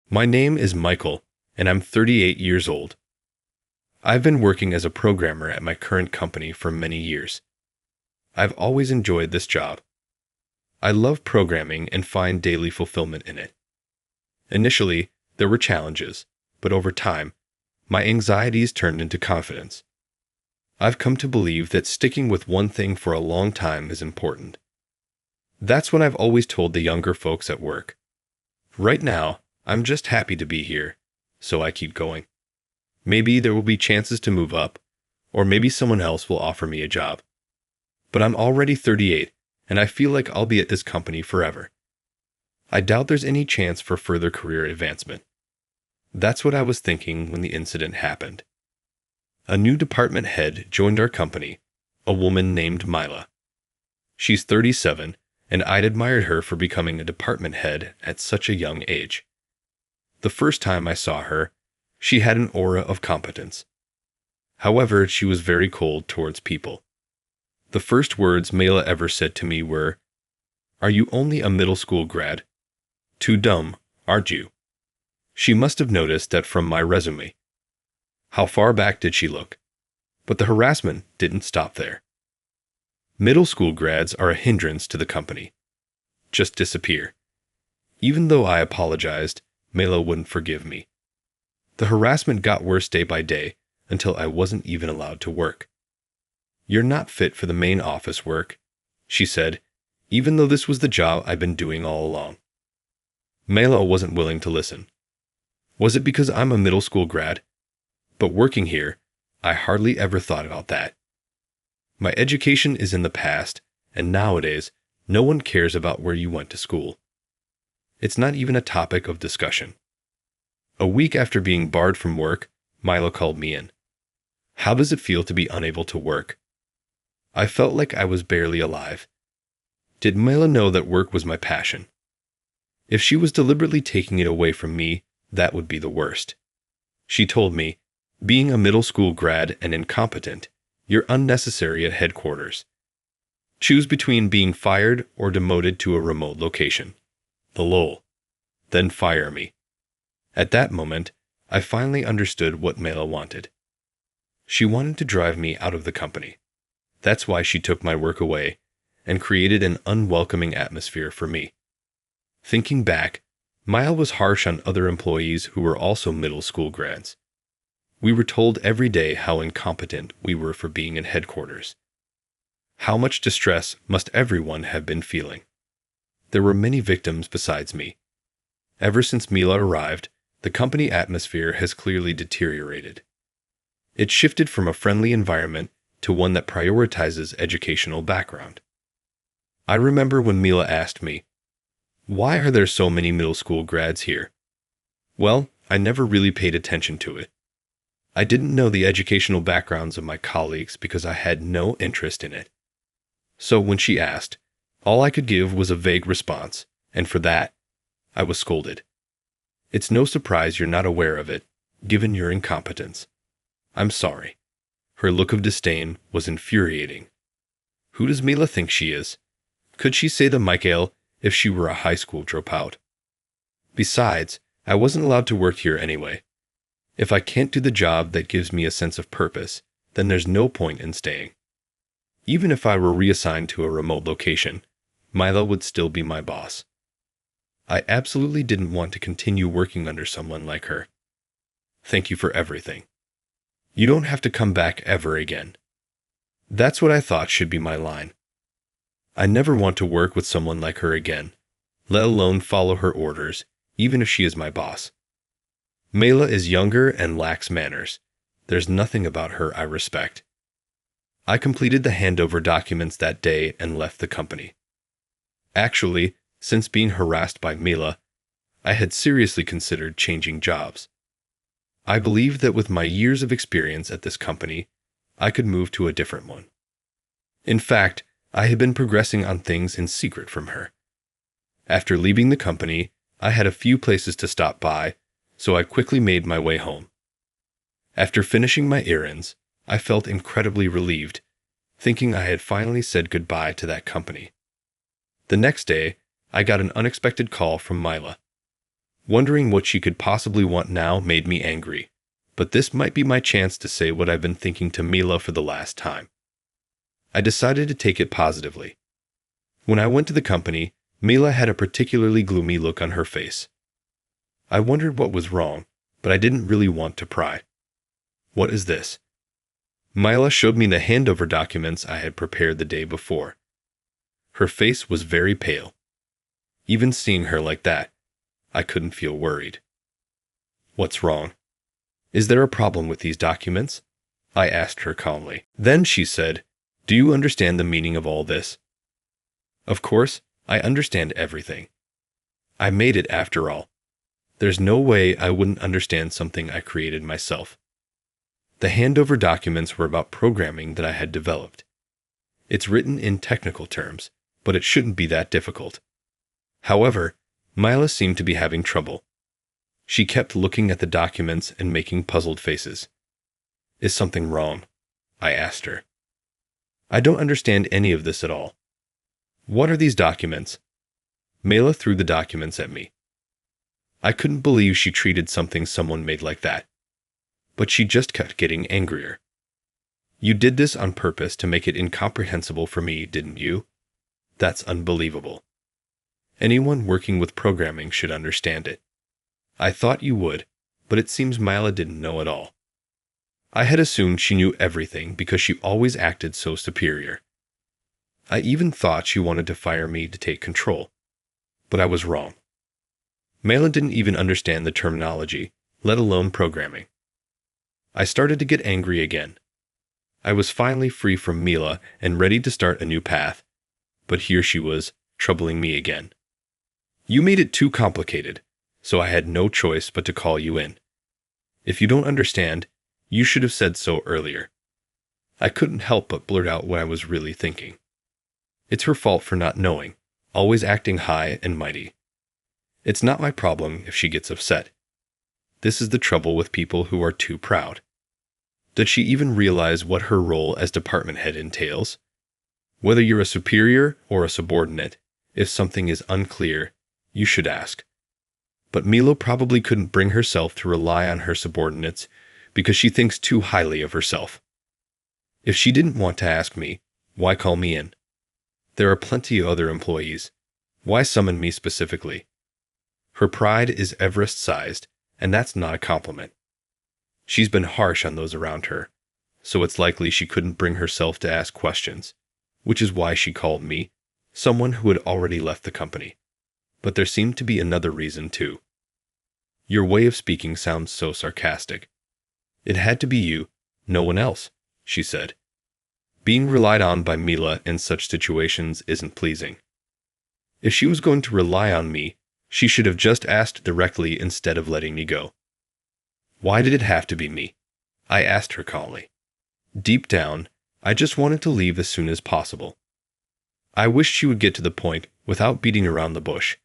My name is Michael, and I'm 38 years old. I've been working as a programmer at my current company for many years. I've always enjoyed this job. I love programming and find daily fulfillment in it. Initially, there were challenges, but over time, my anxieties turned into confidence. I've come to believe that sticking with one thing for a long time is important. That's what I've always told the younger folks at work. Right now, I'm just happy to be here, so I keep going. Maybe there will be chances to move up, or maybe someone else will offer me a job. But I'm already 38, and I feel like I'll be at this company forever. I doubt there's any chance for further career advancement. That's what I was thinking when the incident happened. A new department head joined our company, a woman named Mila. She's 37, and I'd admired her for becoming a department head at such a young age. The first time I saw her, she had an aura of competence. However, she was very cold towards people. The first words Mila ever said to me were, "Are you only a middle school grad? Too dumb, aren't you?" She must have noticed that from my resume. How far back did she look? But the harassment didn't stop there. Middle school grads are a hindrance to the company. Just disappear. Even though I apologized, Mila wouldn't forgive me. The harassment got worse day by day until I wasn't even allowed to work. "You're not fit for the main office work," she said, even though this was the job I'd been doing all along. Mila wasn't willing to listen. Was it because I'm a middle school grad? But working here, I hardly ever thought about that. My education is in the past, and nowadays, no one cares about where you went to school. It's not even a topic of discussion. A week after being barred from work, Mila called me in. How does it feel to be unable to work? I felt like I was barely alive. Did Mila know that work was my passion? If she was deliberately taking it away from me, that would be the worst. She told me, "Being a middle school grad and incompetent, you're unnecessary at headquarters. Choose between being fired or demoted to a remote location. The lol. Then fire me." At that moment, I finally understood what Mela wanted. She wanted to drive me out of the company. That's why she took my work away and created an unwelcoming atmosphere for me. Thinking back, Mile was harsh on other employees who were also middle school grads. We were told every day how incompetent we were for being in headquarters. How much distress must everyone have been feeling? There were many victims besides me. Ever since Mila arrived, the company atmosphere has clearly deteriorated. It shifted from a friendly environment to one that prioritizes educational background. I remember when Mila asked me, "Why are there so many middle school grads here?" Well, I never really paid attention to it. I didn't know the educational backgrounds of my colleagues because I had no interest in it. So when she asked, all I could give was a vague response, and for that, I was scolded. It's no surprise you're not aware of it, given your incompetence. I'm sorry. Her look of disdain was infuriating. Who does Mila think she is? Could she say the Michael if she were a high school dropout? Besides, I wasn't allowed to work here anyway. If I can't do the job that gives me a sense of purpose, then there's no point in staying. Even if I were reassigned to a remote location, Mila would still be my boss. I absolutely didn't want to continue working under someone like her. Thank you for everything. You don't have to come back ever again. That's what I thought should be my line. I never want to work with someone like her again, let alone follow her orders, even if she is my boss. Mela is younger and lacks manners. There's nothing about her I respect. I completed the handover documents that day and left the company. Actually, since being harassed by Mila, I had seriously considered changing jobs. I believed that with my years of experience at this company, I could move to a different one. In fact, I had been progressing on things in secret from her. After leaving the company, I had a few places to stop by, so I quickly made my way home. After finishing my errands, I felt incredibly relieved, thinking I had finally said goodbye to that company. The next day, I got an unexpected call from Mila. Wondering what she could possibly want now made me angry, but this might be my chance to say what I've been thinking to Mila for the last time. I decided to take it positively. When I went to the company, Mila had a particularly gloomy look on her face. I wondered what was wrong, but I didn't really want to pry. "What is this?" Mila showed me the handover documents I had prepared the day before. Her face was very pale. Even seeing her like that, I couldn't feel worried. "What's wrong? Is there a problem with these documents?" I asked her calmly. Then she said, "Do you understand the meaning of all this?" Of course, I understand everything. I made it after all. There's no way I wouldn't understand something I created myself. The handover documents were about programming that I had developed. It's written in technical terms, but it shouldn't be that difficult. However, Mila seemed to be having trouble. She kept looking at the documents and making puzzled faces. "Is something wrong?" I asked her. "I don't understand any of this at all." "What are these documents?" Mila threw the documents at me. I couldn't believe she treated something someone made like that. But she just kept getting angrier. "You did this on purpose to make it incomprehensible for me, didn't you? That's unbelievable. Anyone working with programming should understand it. I thought you would, but it seems Mila didn't know at all. I had assumed she knew everything because she always acted so superior. I even thought she wanted to fire me to take control. But I was wrong. Mila didn't even understand the terminology, let alone programming. I started to get angry again. I was finally free from Mila and ready to start a new path, but here she was, troubling me again. "You made it too complicated, so I had no choice but to call you in. If you don't understand, you should have said so earlier." I couldn't help but blurt out what I was really thinking. It's her fault for not knowing, always acting high and mighty. It's not my problem if she gets upset. This is the trouble with people who are too proud. Does she even realize what her role as department head entails? Whether you're a superior or a subordinate, if something is unclear, you should ask. But Mila probably couldn't bring herself to rely on her subordinates because she thinks too highly of herself. If she didn't want to ask me, why call me in? There are plenty of other employees. Why summon me specifically? Her pride is Everest-sized, and that's not a compliment. She's been harsh on those around her, so it's likely she couldn't bring herself to ask questions, which is why she called me, someone who had already left the company. But there seemed to be another reason too. "Your way of speaking sounds so sarcastic." "It had to be you, no one else," she said. Being relied on by Mila in such situations isn't pleasing. If she was going to rely on me, she should have just asked directly instead of letting me go. "Why did it have to be me?" I asked her calmly. Deep down, I just wanted to leave as soon as possible. I wished she would get to the point without beating around the bush.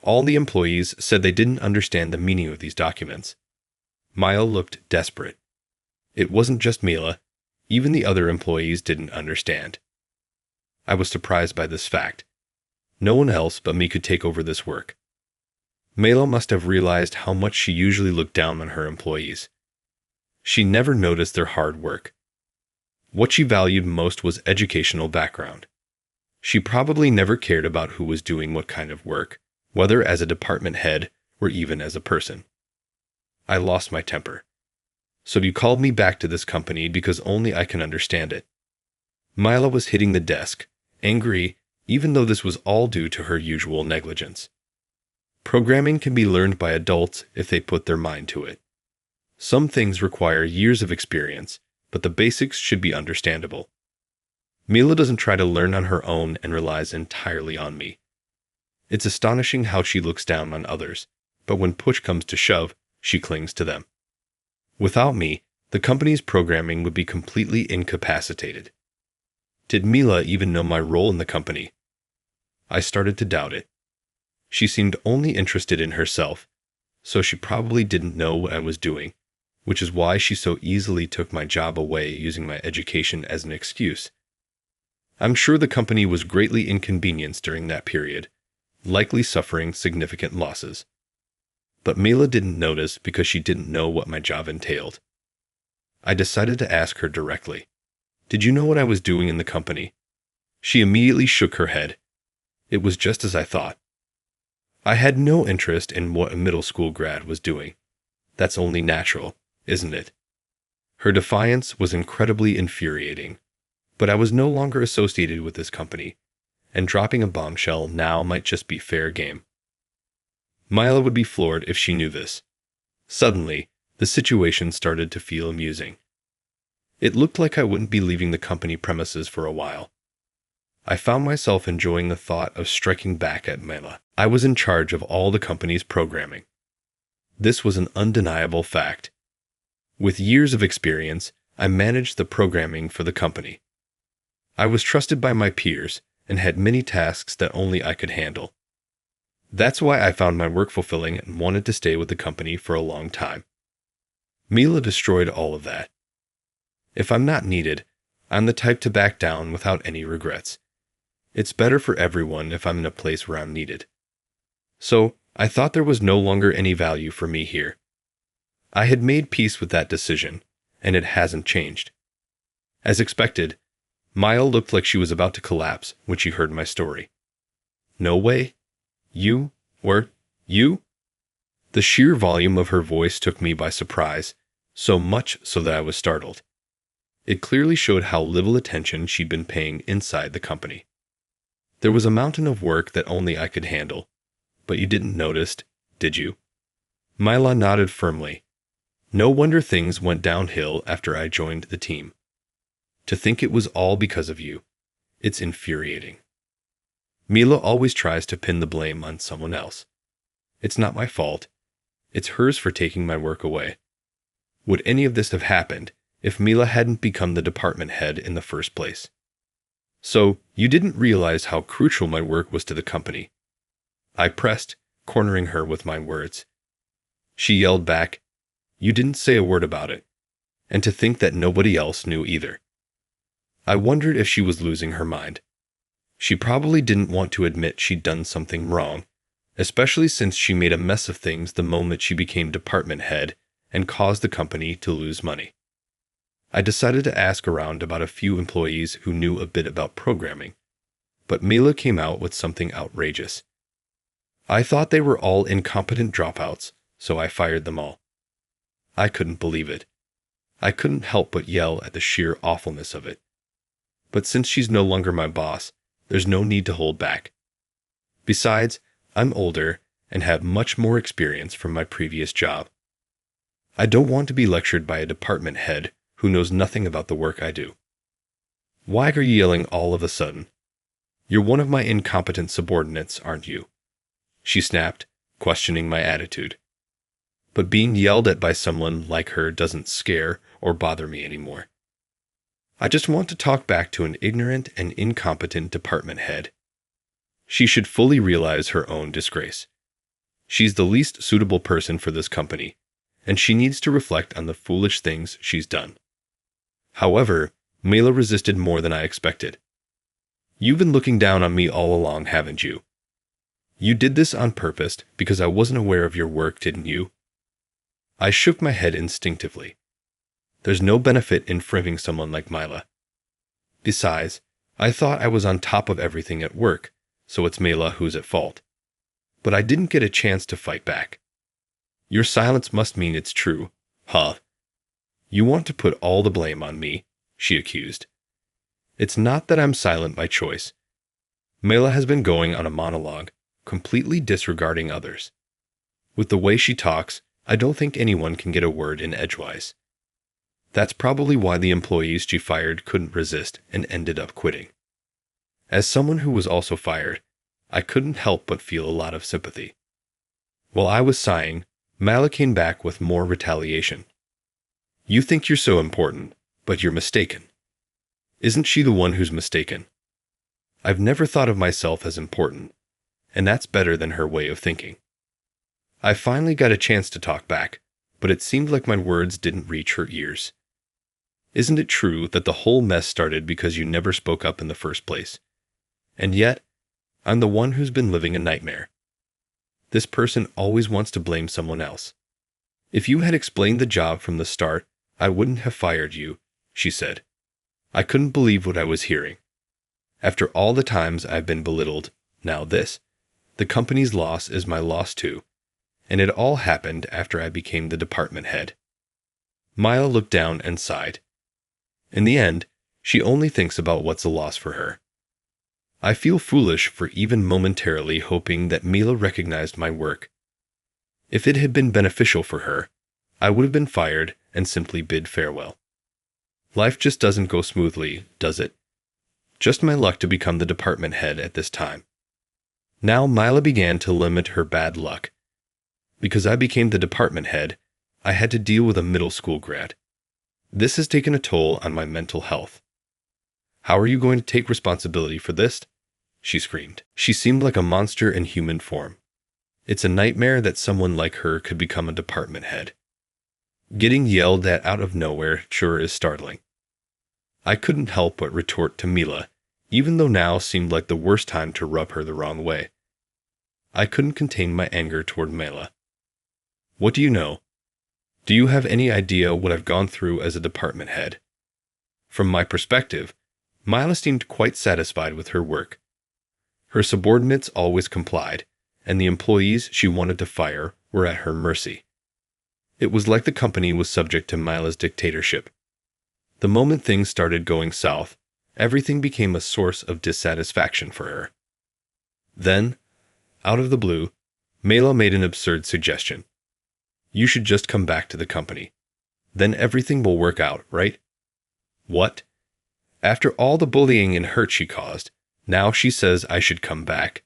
All the employees said they didn't understand the meaning of these documents. Mila looked desperate. It wasn't just Mila. Even the other employees didn't understand. I was surprised by this fact. No one else but me could take over this work. Mila must have realized how much she usually looked down on her employees. She never noticed their hard work. What she valued most was educational background. She probably never cared about who was doing what kind of work, whether as a department head or even as a person. I lost my temper. "So you called me back to this company because only I can understand it." Mila was hitting the desk, angry, even though this was all due to her usual negligence. Programming can be learned by adults if they put their mind to it. Some things require years of experience, but the basics should be understandable. Mila doesn't try to learn on her own and relies entirely on me. It's astonishing how she looks down on others, but when push comes to shove, she clings to them. Without me, the company's programming would be completely incapacitated. Did Mila even know my role in the company? I started to doubt it. She seemed only interested in herself, so she probably didn't know what I was doing, which is why she so easily took my job away using my education as an excuse. I'm sure the company was greatly inconvenienced during that period, likely suffering significant losses. But Mila didn't notice because she didn't know what my job entailed. I decided to ask her directly. Did you know what I was doing in the company? She immediately shook her head. It was just as I thought. I had no interest in what a middle school grad was doing. That's only natural, isn't it? Her defiance was incredibly infuriating, but I was no longer associated with this company, and dropping a bombshell now might just be fair game. Mila would be floored if she knew this. Suddenly, the situation started to feel amusing. It looked like I wouldn't be leaving the company premises for a while. I found myself enjoying the thought of striking back at Mila. I was in charge of all the company's programming. This was an undeniable fact. With years of experience, I managed the programming for the company. I was trusted by my peers and had many tasks that only I could handle. That's why I found my work fulfilling and wanted to stay with the company for a long time. Mila destroyed all of that. If I'm not needed, I'm the type to back down without any regrets. It's better for everyone if I'm in a place where I'm needed. So, I thought there was no longer any value for me here. I had made peace with that decision, and it hasn't changed. As expected, Maya looked like she was about to collapse when she heard my story. No way? You? You? The sheer volume of her voice took me by surprise, so much so that I was startled. It clearly showed how little attention she'd been paying inside the company. There was a mountain of work that only I could handle, but you didn't notice, did you? Mila nodded firmly. No wonder things went downhill after I joined the team. To think it was all because of you. It's infuriating. Mila always tries to pin the blame on someone else. It's not my fault. It's hers for taking my work away. Would any of this have happened if Mila hadn't become the department head in the first place? So, you didn't realize how crucial my work was to the company. I pressed, cornering her with my words. She yelled back, "You didn't say a word about it." And to think that nobody else knew either. I wondered if she was losing her mind. She probably didn't want to admit she'd done something wrong, especially since she made a mess of things the moment she became department head and caused the company to lose money. I decided to ask around about a few employees who knew a bit about programming, but Mila came out with something outrageous. I thought they were all incompetent dropouts, so I fired them all. I couldn't believe it. I couldn't help but yell at the sheer awfulness of it. But since she's no longer my boss, there's no need to hold back. Besides, I'm older and have much more experience from my previous job. I don't want to be lectured by a department head who knows nothing about the work I do. Why are you yelling all of a sudden? You're one of my incompetent subordinates, aren't you? She snapped, questioning my attitude. But being yelled at by someone like her doesn't scare or bother me anymore. I just want to talk back to an ignorant and incompetent department head. She should fully realize her own disgrace. She's the least suitable person for this company, and she needs to reflect on the foolish things she's done. However, Mila resisted more than I expected. You've been looking down on me all along, haven't you? You did this on purpose because I wasn't aware of your work, didn't you? I shook my head instinctively. There's no benefit in framing someone like Mila. Besides, I thought I was on top of everything at work, so it's Mila who's at fault. But I didn't get a chance to fight back. Your silence must mean it's true, huh? You want to put all the blame on me, she accused. It's not that I'm silent by choice. Mila has been going on a monologue, completely disregarding others. With the way she talks, I don't think anyone can get a word in edgewise. That's probably why the employees she fired couldn't resist and ended up quitting. As someone who was also fired, I couldn't help but feel a lot of sympathy. While I was sighing, Mila came back with more retaliation. You think you're so important, but you're mistaken. Isn't she the one who's mistaken? I've never thought of myself as important, and that's better than her way of thinking. I finally got a chance to talk back, but it seemed like my words didn't reach her ears. Isn't it true that the whole mess started because you never spoke up in the first place? And yet, I'm the one who's been living a nightmare. This person always wants to blame someone else. If you had explained the job from the start, I wouldn't have fired you, she said. I couldn't believe what I was hearing. After all the times I've been belittled, now this. The company's loss is my loss too. And it all happened after I became the department head. Mila looked down and sighed. In the end, she only thinks about what's a loss for her. I feel foolish for even momentarily hoping that Mila recognized my work. If it had been beneficial for her, I would have been fired and simply bid farewell. Life just doesn't go smoothly, does it? Just my luck to become the department head at this time. Now Mila began to limit her bad luck. Because I became the department head, I had to deal with a middle school grad. This has taken a toll on my mental health. How are you going to take responsibility for this? She screamed. She seemed like a monster in human form. It's a nightmare that someone like her could become a department head. Getting yelled at out of nowhere sure is startling. I couldn't help but retort to Mila, even though now seemed like the worst time to rub her the wrong way. I couldn't contain my anger toward Mila. What do you know? Do you have any idea what I've gone through as a department head? From my perspective, Mila seemed quite satisfied with her work. Her subordinates always complied, and the employees she wanted to fire were at her mercy. It was like the company was subject to Mila's dictatorship. The moment things started going south, everything became a source of dissatisfaction for her. Then, out of the blue, Mila made an absurd suggestion. You should just come back to the company. Then everything will work out, right? What? After all the bullying and hurt she caused, now she says I should come back.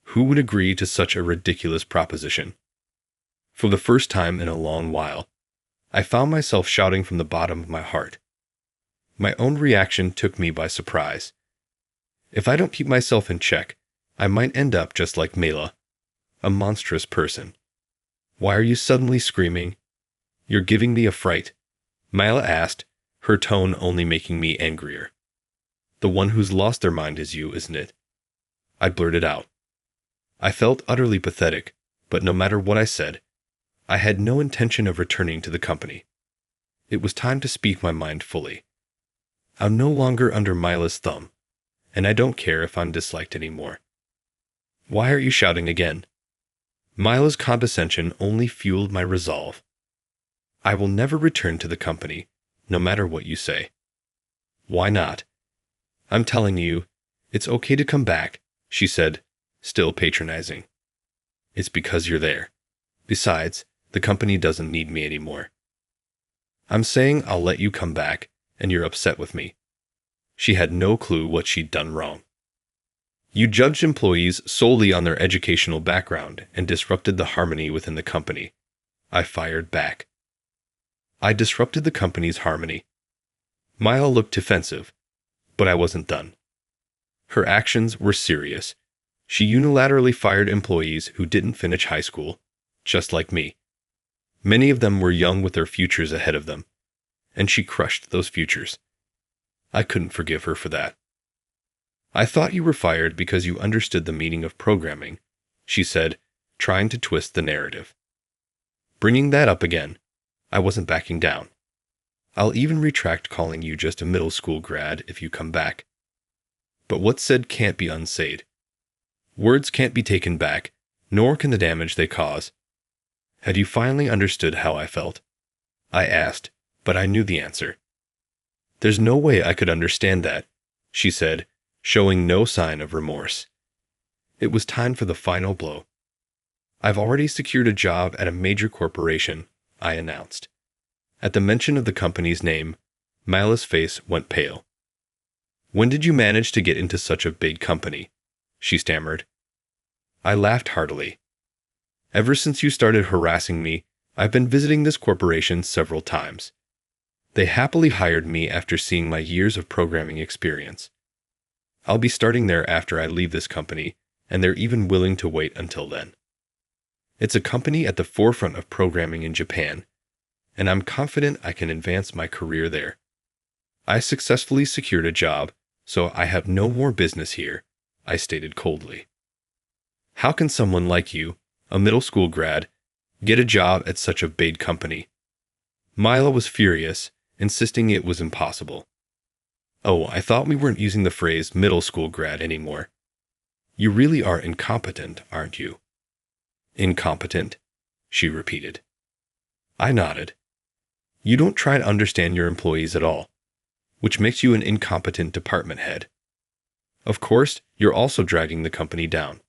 Who would agree to such a ridiculous proposition? For the first time in a long while, I found myself shouting from the bottom of my heart. My own reaction took me by surprise. If I don't keep myself in check, I might end up just like Mila, a monstrous person. Why are you suddenly screaming? You're giving me a fright, Mila asked, her tone only making me angrier. The one who's lost their mind is you, isn't it? I blurted out. I felt utterly pathetic, but no matter what I said, I had no intention of returning to the company. It was time to speak my mind fully. I'm no longer under Mila's thumb, and I don't care if I'm disliked anymore. Why are you shouting again? Mila's condescension only fueled my resolve. I will never return to the company, no matter what you say. Why not? I'm telling you, it's okay to come back, she said, still patronizing. It's because you're there. Besides, the company doesn't need me anymore. I'm saying I'll let you come back, and you're upset with me. She had no clue what she'd done wrong. You judged employees solely on their educational background and disrupted the harmony within the company. I fired back. I disrupted the company's harmony. Mila looked defensive, but I wasn't done. Her actions were serious. She unilaterally fired employees who didn't finish high school, just like me. Many of them were young with their futures ahead of them, and she crushed those futures. I couldn't forgive her for that. I thought you were fired because you understood the meaning of programming, she said, trying to twist the narrative. Bringing that up again, I wasn't backing down. I'll even retract calling you just a middle school grad if you come back. But what's said can't be unsaid. Words can't be taken back, nor can the damage they cause. Had you finally understood how I felt? I asked, but I knew the answer. There's no way I could understand that, she said, showing no sign of remorse. It was time for the final blow. I've already secured a job at a major corporation, I announced. At the mention of the company's name, Mila's face went pale. When did you manage to get into such a big company? She stammered. I laughed heartily. Ever since you started harassing me, I've been visiting this corporation several times. They happily hired me after seeing my years of programming experience. I'll be starting there after I leave this company, and they're even willing to wait until then. It's a company at the forefront of programming in Japan, and I'm confident I can advance my career there. I successfully secured a job, so I have no more business here, I stated coldly. How can someone like you, a middle school grad, get a job at such a big company? Mila was furious, insisting it was impossible. Oh, I thought we weren't using the phrase middle school grad anymore. You really are incompetent, aren't you? Incompetent, she repeated. I nodded. You don't try to understand your employees at all, which makes you an incompetent department head. Of course, you're also dragging the company down.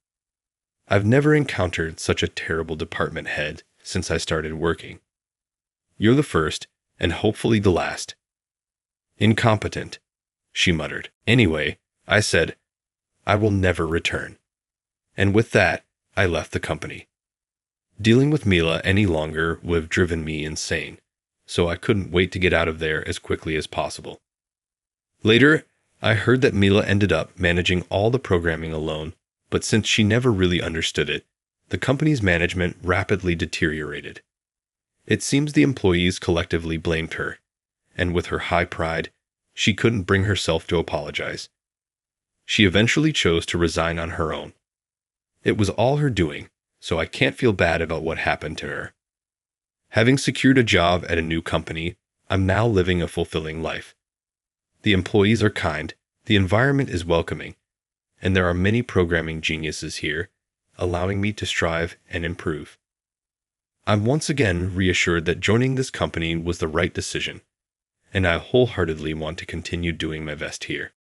I've never encountered such a terrible department head since I started working. You're the first, and hopefully the last. Incompetent, she muttered. Anyway, I said, I will never return. And with that, I left the company. Dealing with Mila any longer would have driven me insane, so I couldn't wait to get out of there as quickly as possible. Later, I heard that Mila ended up managing all the programming alone, but since she never really understood it, the company's management rapidly deteriorated. It seems the employees collectively blamed her, and with her high pride, she couldn't bring herself to apologize. She eventually chose to resign on her own. It was all her doing, so I can't feel bad about what happened to her. Having secured a job at a new company, I'm now living a fulfilling life. The employees are kind, the environment is welcoming, and there are many programming geniuses here, allowing me to strive and improve. I'm once again reassured that joining this company was the right decision, and I wholeheartedly want to continue doing my best here.